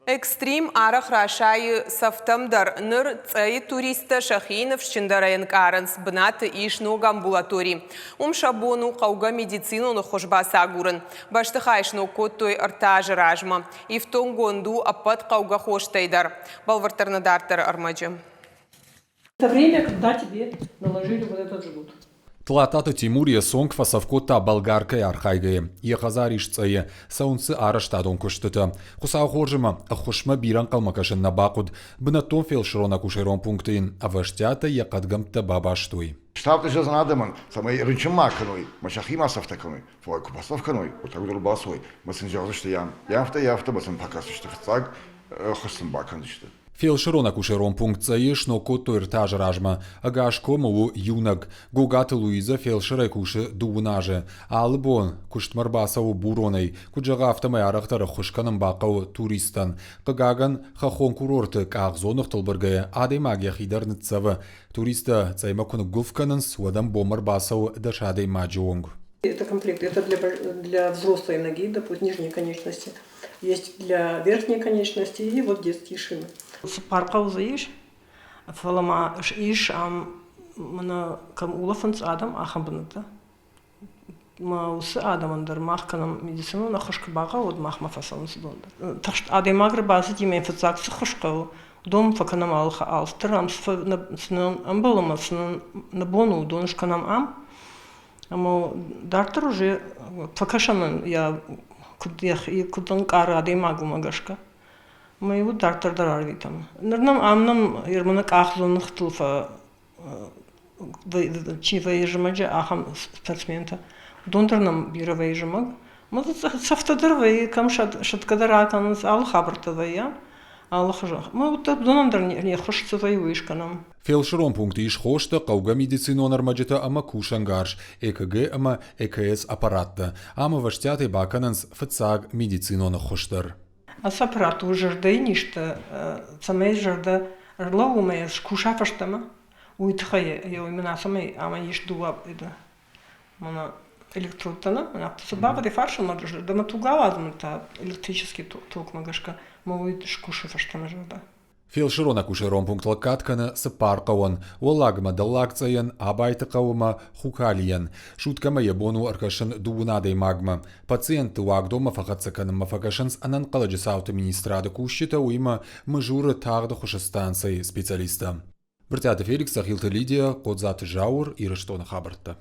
Экстрим арах рашай сафтамдар ныр цай туриста шахинов шчиндарен каранс бнаты ишнуг амбулаторий. Шабону қауға медицину хожба сагурын. Баштыхайшну коттой артажы ражма. И в том гонду апат қауға хоштайдар. Балвартарнадартар армаджи. Это время, когда тебе наложили вот этот жгут. Тлатата Тимурия сонгфа савкота болгаркай архайгае. Ехазариш цае саунцы араштадон куштыта. Хусау хоржыма ахушма биран калмакашын набакуд. Бнатон фелшрона кушерон пунктын. Аваштята якадгамта бабаштуй. Штаб же занадаман, самый рынчимаканой, мачахимасов такой, твой купасовканой, вот так долбасой. Мы сенжал что яфта, мы сен показ что так, хостен бакан что. Фелшрона кушерон пункт цаеш, но котто иртаж ражма. Агашко мову юнаг. Гогаты Луиза фелшерай куши дуунаже. Албон куштмарбасау буронай. Куджага автомай арахтара хушканам бакау туристан. Кагаган хахон курорты кагзонов толбаргая. Адей магия хидар нцава. Туриста цаймакун гулфкананс уадам бомарбасау дашадей маджионг. Это комплект, это для взрослой ноги, допустим, нижней конечности. Есть для верхней конечности и вот детские шины. Паркау заиш, фалама иш мана кам улафанс адам ахамбната. Маус адам андер махканам медицину на хошкабага от махма фасанс дондер. Такшт адемагр базы димен фацакс хошкау. Дом факанам алха алстерам снан амбалама снан набону доншканам ам. Ама дартер уже факашанан я кудан кара адемагу магашка. Мы его дартер дарарви там. Нернам амнам ерманак ахзонных тулфа чива ежемаджа ахам спортсмента. Дондернам бирова ежемаг. Мы сафтадервей кам шаткадаракан ал хабартавая. Мы вот донандер не хочется воюишканам. Фелшрон пункт иш хошта қауға медицинон армаджета ама кушангарш, ЭКГ ама ЭКС аппаратта, ама ваштяты бакананс фацаг медицинон хоштар. Аз аппарату жырдай ништа, самай жырда рлаумая куша фаштама, уйтхая, я имена самай ама иш дуа ида. Мана электродтана, собака де фаршан мадржа, да матугавазмата электрический ток магашка, мовит куша фаштама жырда. Фелшрона кушерон пункт лакаткана сапаркауан, уалагма далакцаян, абайта каума хукалиян, шуткама ябону аркашан дуунадей магма. Пациент уагдома фахацаканам мафакашанс анан каладжисаута министрада кущита уима мажура тагда хушастанцей специалиста. Вертята Феликса Хилта Лидия, Кодзат Жаур и Раштона Хабарта.